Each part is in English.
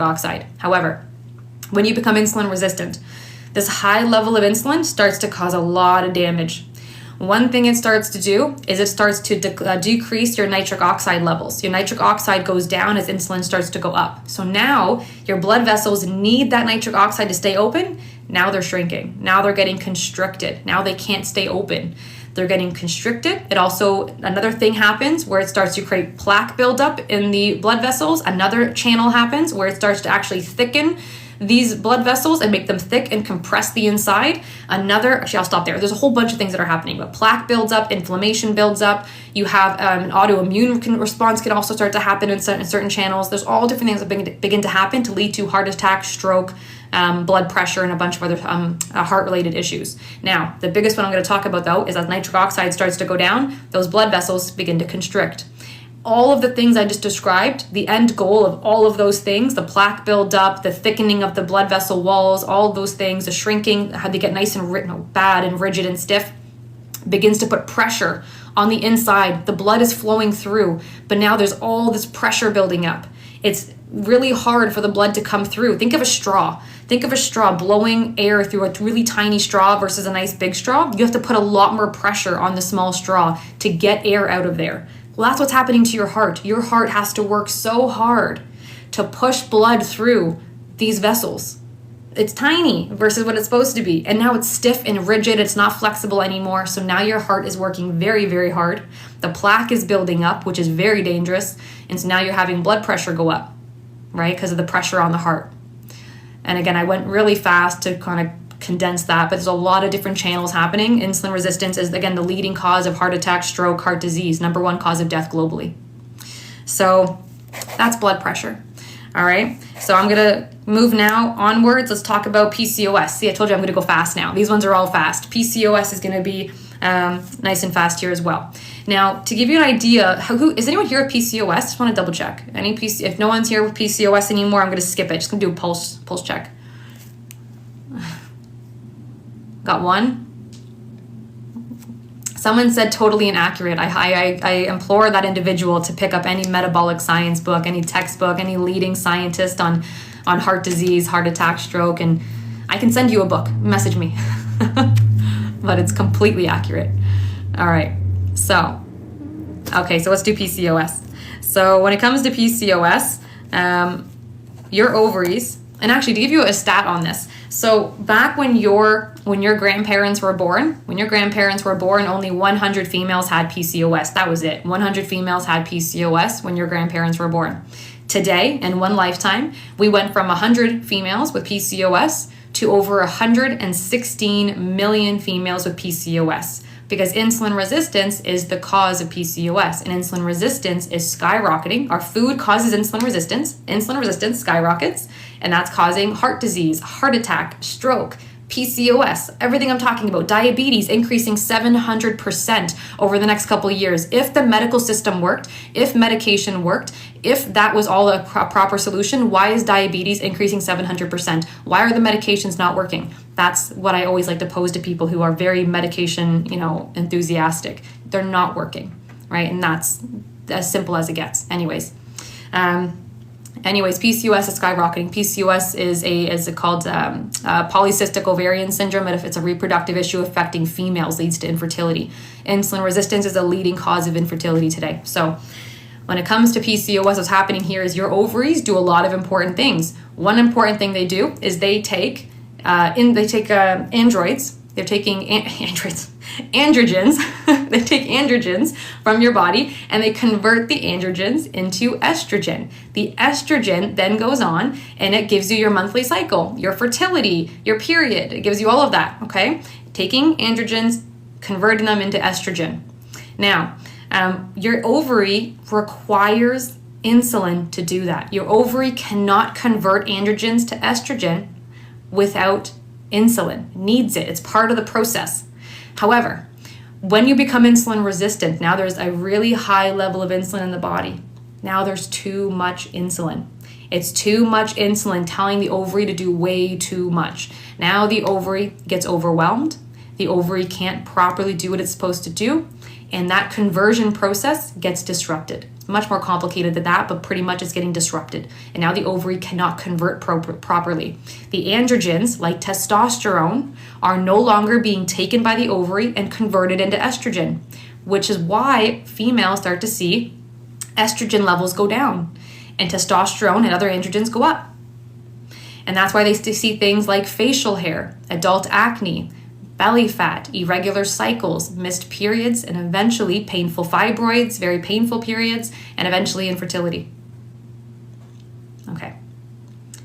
oxide. However, when you become insulin resistant, this high level of insulin starts to cause a lot of damage. One thing it starts to do is it starts to decrease your nitric oxide levels. Your nitric oxide goes down as insulin starts to go up. So now your blood vessels need that nitric oxide to stay open. Now they're shrinking. Now they're getting constricted. Now they can't stay open. They're getting constricted. It also, another thing happens where it starts to create plaque buildup in the blood vessels. Another channel happens where it starts to actually thicken these blood vessels and make them thick and compress the inside. Actually, I'll stop there. There's a whole bunch of things that are happening, but plaque builds up, inflammation builds up. You have an autoimmune response can also start to happen in certain channels. There's all different things that begin to happen to lead to heart attack, stroke, blood pressure, and a bunch of other heart-related issues. Now, the biggest one I'm going to talk about, though, is as nitric oxide starts to go down, those blood vessels begin to constrict. All of the things I just described, the end goal of all of those things, the plaque buildup, the thickening of the blood vessel walls, all of those things, the shrinking, how they get nice and bad and rigid and stiff, begins to put pressure on the inside. The blood is flowing through, but now there's all this pressure building up. It's really hard for the blood to come through. Think of a straw. Think of a straw blowing air through a really tiny straw versus a nice big straw. You have to put a lot more pressure on the small straw to get air out of there. Well, that's what's happening to your heart. Your heart has to work so hard to push blood through these vessels. It's tiny versus what it's supposed to be. And now it's stiff and rigid. It's not flexible anymore. So now your heart is working very, very hard. The plaque is building up, which is very dangerous. And so now you're having blood pressure go up, right? Because of the pressure on the heart. And again, I went really fast to kind of condense that, but there's a lot of different channels happening. Insulin resistance is, again, the leading cause of heart attack, stroke, heart disease, number one cause of death globally. So that's blood pressure. All right. So I'm going to move now onwards. Let's talk about PCOS. See, I told you I'm going to go fast now. These ones are all fast. PCOS is going to be nice and fast here as well. Now, to give you an idea, who is anyone here with PCOS? Just want to double check. If no one's here with PCOS anymore, I'm going to skip it. Just going to do a pulse check. Got one? Someone said totally inaccurate. I implore that individual to pick up any metabolic science book, any textbook, any leading scientist on heart disease, heart attack, stroke, and I can send you a book. Message me. But it's completely accurate. All right. So let's do PCOS. So when it comes to PCOS, your ovaries, and actually to give you a stat on this, so back when your grandparents were born, only 100 females had PCOS. That was it. 100 females had PCOS when your grandparents were born. Today, in one lifetime, we went from 100 females with PCOS to over 116 million females with PCOS, because insulin resistance is the cause of PCOS, and insulin resistance is skyrocketing. Our food causes insulin resistance skyrockets, and that's causing heart disease, heart attack, stroke, PCOS, everything I'm talking about, diabetes increasing 700% over the next couple of years. If the medical system worked, if medication worked, if that was all a proper solution, why is diabetes increasing 700%? Why are the medications not working? That's what I always like to pose to people who are very medication, enthusiastic. They're not working, right? And that's as simple as it gets. Anyways, PCOS is skyrocketing. PCOS is called polycystic ovarian syndrome. And if it's a reproductive issue affecting females, leads to infertility. Insulin resistance is a leading cause of infertility today. So when it comes to PCOS, what's happening here is your ovaries do a lot of important things. One important thing they do is they take androids. They're taking androgens. They take androgens from your body and they convert the androgens into estrogen. The estrogen then goes on and it gives you your monthly cycle, your fertility, your period. It gives you all of that, okay? Taking androgens, converting them into estrogen. Now, your ovary requires insulin to do that. Your ovary cannot convert androgens to estrogen without insulin. It needs it. It's part of the process. However, when you become insulin resistant, now there's a really high level of insulin in the body. Now there's too much insulin. It's too much insulin telling the ovary to do way too much. Now the ovary gets overwhelmed. The ovary can't properly do what it's supposed to do. And that conversion process gets disrupted. much more complicated than that, but pretty much it's getting disrupted. And now the ovary cannot convert properly. The androgens, like testosterone, are no longer being taken by the ovary and converted into estrogen, which is why females start to see estrogen levels go down and testosterone and other androgens go up. And that's why they see things like facial hair, adult acne, belly fat, irregular cycles, missed periods, and eventually painful fibroids, very painful periods, and eventually infertility. Okay.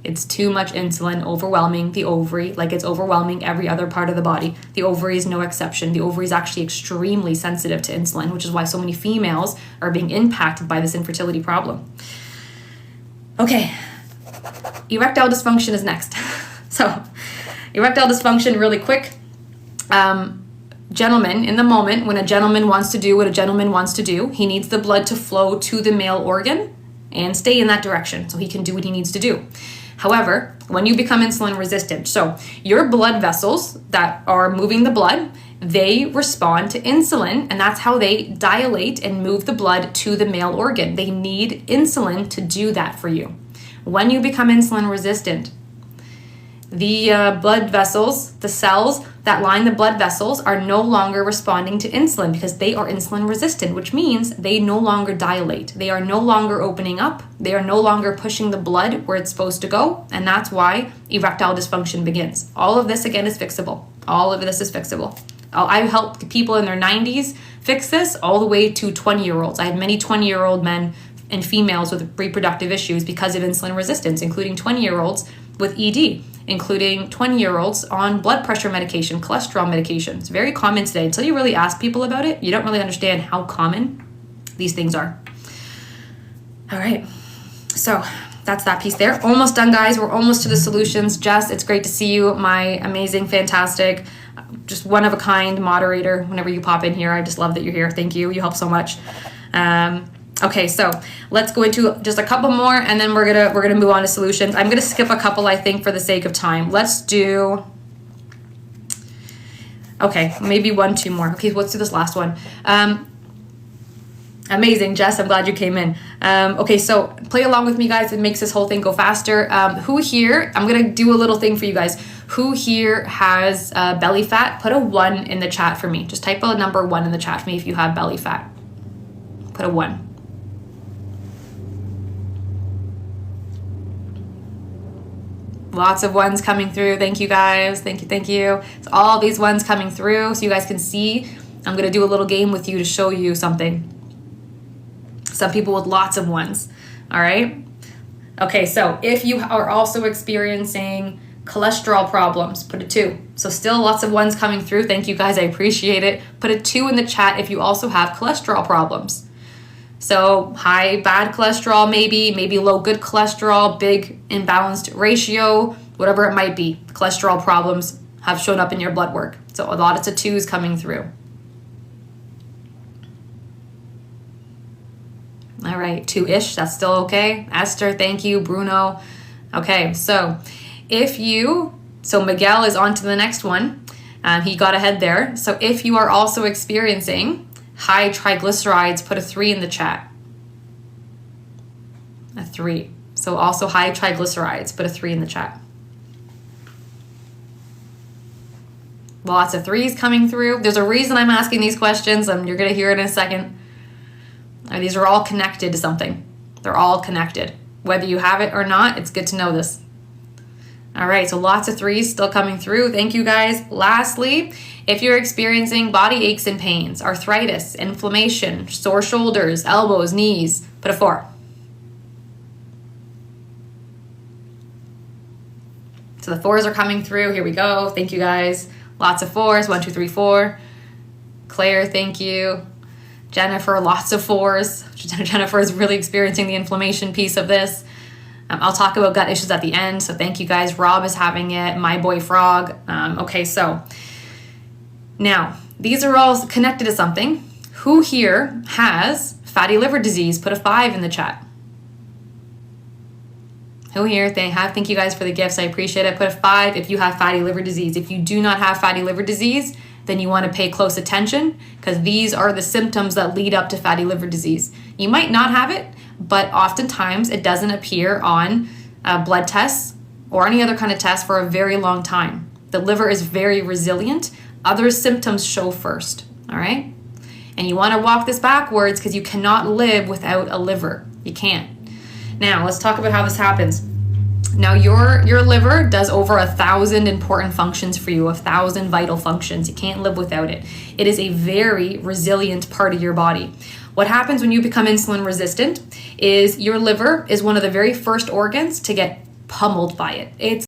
It's too much insulin overwhelming the ovary, like it's overwhelming every other part of the body. The ovary is no exception. The ovary is actually extremely sensitive to insulin, which is why so many females are being impacted by this infertility problem. Okay. Erectile dysfunction is next. So, erectile dysfunction, really quick. Gentlemen, in the moment, when a gentleman wants to do what a gentleman wants to do, he needs the blood to flow to the male organ and stay in that direction so he can do what he needs to do. However, when you become insulin resistant, so your blood vessels that are moving the blood, they respond to insulin, and that's how they dilate and move the blood to the male organ. They need insulin to do that for you. When you become insulin resistant, the blood vessels, the cells that line the blood vessels are no longer responding to insulin because they are insulin resistant, which means they no longer dilate. They are no longer opening up. They are no longer pushing the blood where it's supposed to go. And that's why erectile dysfunction begins. All of this, again, is fixable. All of this is fixable. I help people in their 90s fix this all the way to 20-year-olds. I have many 20-year-old men and females with reproductive issues because of insulin resistance, including 20-year-olds with ED, including 20-year-olds on blood pressure medication, cholesterol medication. It's very common today. Until you really ask people about it, you don't really understand how common these things are. All right, so that's that piece there. Almost done, guys. We're almost to the solutions. Jess, it's great to see you, my amazing, fantastic, just one-of-a-kind moderator. Whenever you pop in here, I just love that you're here. Thank you. You help so much. Okay, so let's go into just a couple more, and then we're gonna move on to solutions. I'm gonna skip a couple, I think, for the sake of time. Let's do, okay, maybe 1-2 more. Okay, let's do this last one. Amazing, Jess. I'm glad you came in. Okay, so play along with me, guys. It makes this whole thing go faster. Who here? I'm gonna do a little thing for you guys. Who here has belly fat? Put a 1 in the chat for me. Just type a number 1 in the chat for me if you have belly fat. Put a 1. Lots of ones coming through. Thank you, guys. Thank you. It's all these ones coming through so you guys can see. I'm going to do a little game with you to show you something. Some people with lots of ones. All right? Okay, so if you are also experiencing cholesterol problems, put a 2. So still lots of ones coming through. Thank you, guys. I appreciate it. Put a 2 in the chat if you also have cholesterol problems. So high bad cholesterol, maybe low good cholesterol, big imbalanced ratio, whatever it might be. Cholesterol problems have shown up in your blood work. So a lot of 2s coming through. All right, 2-ish, that's still okay. Esther, thank you. Bruno. Okay, so Miguel is on to the next one. He got ahead there. So if you are also experiencing high triglycerides, put a 3 in the chat. A 3. So also high triglycerides, put a 3 in the chat. Lots of 3s coming through. There's a reason I'm asking these questions. You're going to hear it in a second. These are all connected to something. They're all connected. Whether you have it or not, it's good to know this. All right, so lots of 3s still coming through. Thank you, guys. Lastly, if you're experiencing body aches and pains, arthritis, inflammation, sore shoulders, elbows, knees, put a 4. So the 4s are coming through. Here we go. Thank you, guys. Lots of 4s. 1, 2, 3, 4. Claire, thank you. Jennifer, lots of 4s. Jennifer is really experiencing the inflammation piece of this. I'll talk about gut issues at the end, so thank you, guys. Rob is having it. My boy Frog. Okay, so now these are all connected to something. Who here has fatty liver disease? Put a 5 in the chat. Who here? Thank you, guys, for the gifts. I appreciate it. Put a 5 if you have fatty liver disease. If you do not have fatty liver disease, then you want to pay close attention, because these are the symptoms that lead up to fatty liver disease. You might not have it, but oftentimes it doesn't appear on blood tests or any other kind of test for a very long time. The liver is very resilient. Other symptoms show first, all right? And you want to walk this backwards because you cannot live without a liver. You can't. Now, let's talk about how this happens. Now, your liver does over 1,000 important functions for you, 1,000 vital functions. You can't live without it. It is a very resilient part of your body. What happens when you become insulin resistant is your liver is one of the very first organs to get pummeled by it. It's